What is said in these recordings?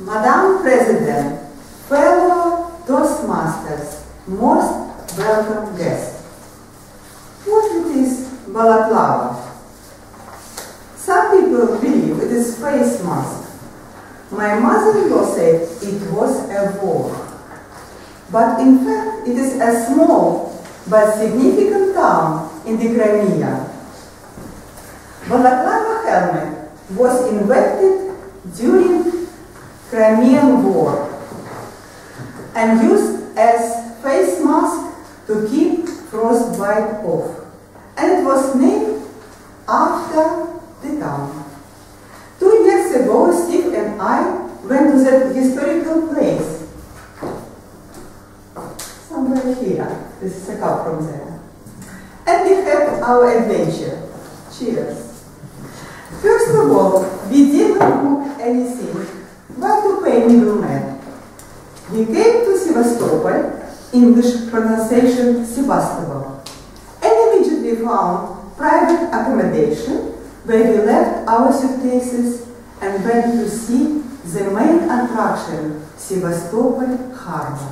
Madam President, fellow Toastmasters, most welcome guests. What it is Balaklava? Some people believe it is face mask. My mother-in-law said it was a war. But in fact, it is a small but significant town in the Crimea. Balaklava helmet was invented during Crimean War and used as face mask to keep frostbite off. And it was named after the town. 2 years ago, Steve and I went to that historical place. Somewhere here. This is a cup from there. And we had our adventure. Cheers. First of all, we didn't book anything, but to pay middlemen. We came to Sevastopol, English pronunciation Sebastopol, and immediately found private accommodation where we left our suitcases and went to see the main attraction, Sevastopol Harbor.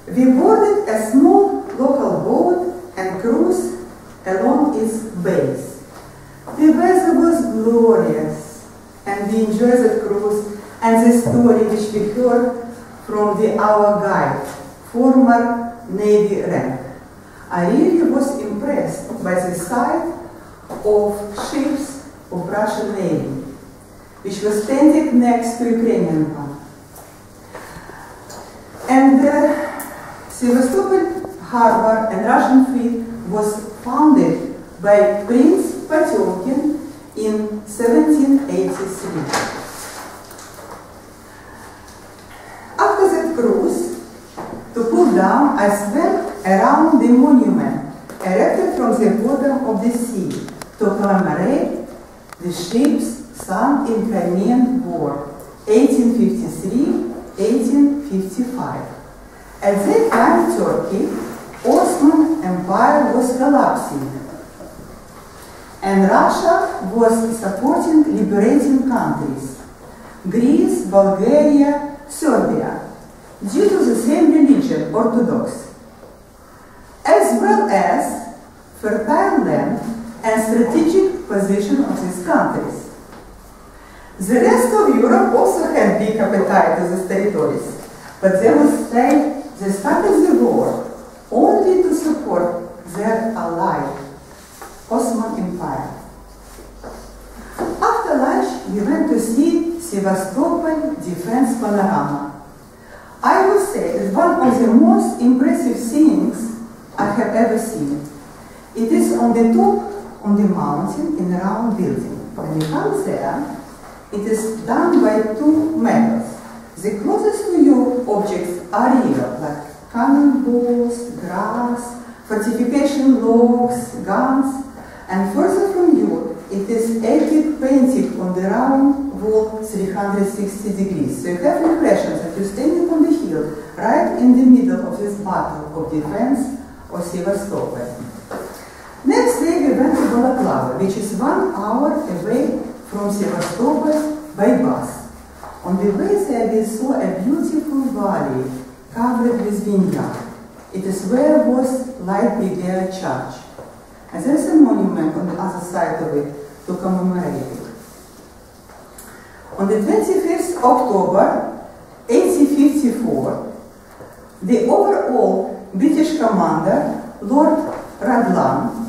We boarded a small local boat and cruised along its base. The weather was glorious, and we enjoyed the cruise and the story which we heard from our guide, former Navy rank. I really was impressed by the sight of ships of Russian Navy, which was standing next to Ukrainian one. And Sevastopol Harbor and Russian fleet was founded by Prince Potemkin in 1783. After that cruise, to cool down, I swam around the monument erected from the bottom of the sea to commemorate the ships sunk in Crimean War, 1853-1855. At that time, Turkey, Ottoman Empire was collapsing, and Russia was supporting liberating countries, Greece, Bulgaria, Serbia, due to the same religion, Orthodox, as well as fertile land and strategic position of these countries. The rest of Europe also had big appetite to these territories, but they would say they started the war only to support their ally, Ottoman Empire. After lunch, we went to see Sevastopol defense panorama. I would say it's one of the most impressive things I have ever seen. It is on the top on the mountain in a round building. When you come there, it is done by 2 methods. The closest to you objects are real, like cannonballs, grass, fortification logs, guns, and further from you, it is epic painting on the round wall 360 degrees. So you have the impression that you're standing on the hill, right in the middle of this battle of defense of Sevastopol. Next day we went to Balaklava, which is 1 hour away from Sevastopol by bus. On the way there we saw a beautiful valley covered with vineyard. It is where was Light Brigade Church. And there's a monument on the other side of it to commemorate it. On the 25th October 1854, the overall British commander, Lord Raglan,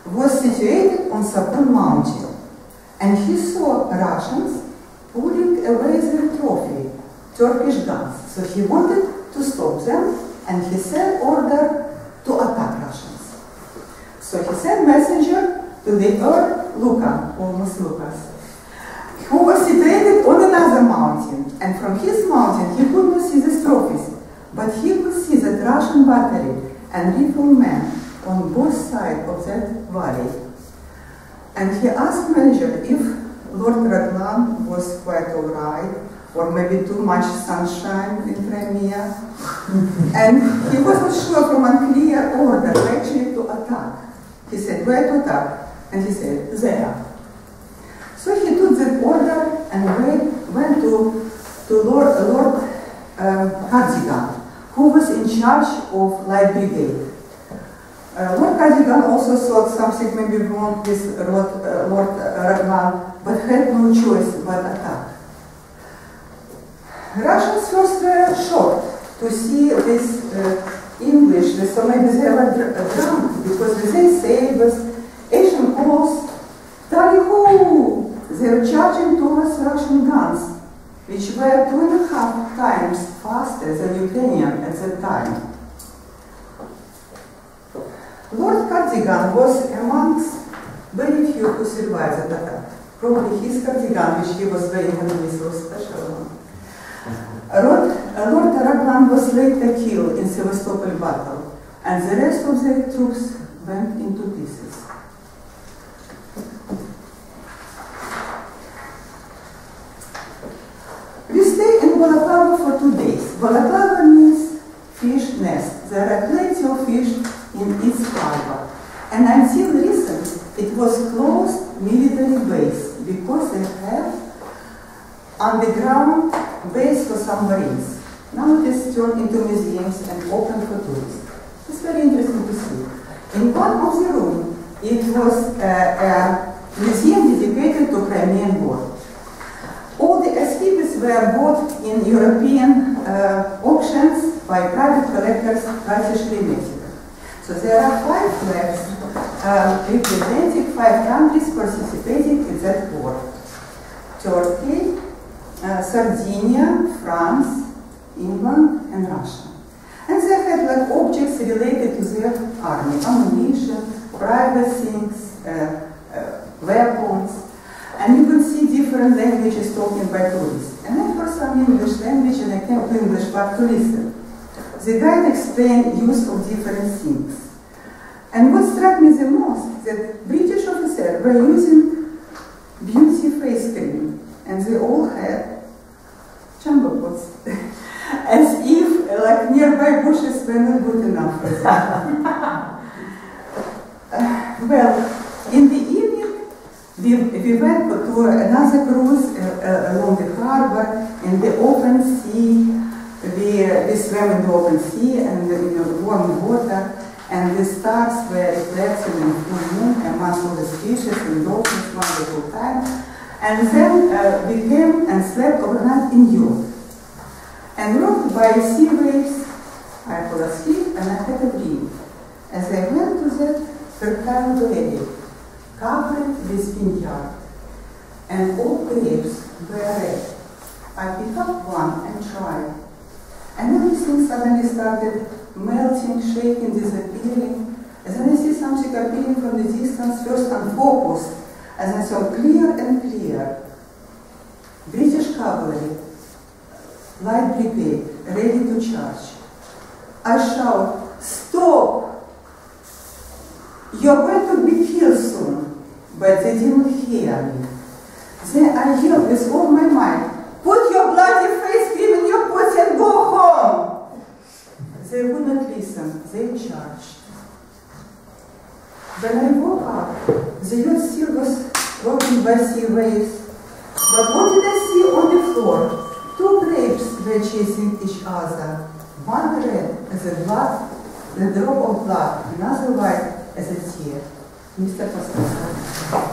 was situated on Sapun Mountain, and he saw Russians pulling away their trophy, Turkish guns. So he wanted to stop them, and he sent order to attack Russians. So he sent messenger to the Earl Lucan, almost Lucas, who was situated on another mountain, and from his mountain he could not see the trophies, but he could see that Russian battery and riflemen on both sides of that valley. And he asked messenger if Lord Raglan was quite all right, or maybe too much sunshine in Crimea, and he wasn't sure from unclear order actually to attack. He said, where to attack? And he said, there. So he took that order and went to charge of Light Brigade. Lord Cardigan also thought something maybe wrong with Lord Raglan, but had no choice but attack. Russians first were shocked to see this English, so maybe they were drunk, because with their sabers, Asian calls, tally-ho! They were charging towards Russian guns, which were 2.5 times faster than Ukrainian at that time. Lord Cardigan was amongst very few who survived that attack. Probably his cardigan, which he was wearing underneath, was special one. Lord Raglan was later killed in Sevastopol battle, and the rest of their troops went into pieces. We stay in Balaklava for 2 days. Balaklava means fish nest. There are plenty of fish in its harbor. And until recent, it was closed military base because they have underground base for submarines. Now it is turned into museums and open for tourists. It's very interesting to see. In one of the rooms, it was a museum dedicated to Crimean War. All the exhibits were bought in European auctions by private collectors, partially Mexico. So there are 5 flags representing 5 countries participating in that war: Turkey, Sardinia, France, England, and Russia. And they had like objects related to their army: ammunition, private things, weapons. And you could see different languages talking by tourists. And I heard some English language and I came to English Park to listen. The guide explained use of different things. And what struck me the most, that British officers were using beauty face cream, and they all had jumbo pots, as if like nearby bushes were not good enough for them. Well, in the evening, we went to another cruise along the harbor in the open sea. We swam in the open sea and in the warm water, and the stars were reflected in the full moon amongst all the fishes and dolphins, wonderful time. And then we came and slept overnight in Europe. And rocked by sea waves, I fell asleep and I had a dream. As I went to that fertile valley, covered with vineyard, and all grapes were red. I picked up one and tried. And everything suddenly started melting, shaking, disappearing. And then I see something appearing from the distance, first unfocused, and then so clear and clear. British cavalry, Light Brigade, ready to charge. I shout, "Stop! You're going to be killed soon." But they didn't hear me. Then I yelled with all my might, "Put your bloody face cream in your pots and go home!" They would not listen. They charged. When I woke up, the yacht still was rocking by sea waves. But what did I see on the floor? 2 grapes were chasing each other. One red as a blood, the drop of blood, another white as a tear. Mr. Pascal.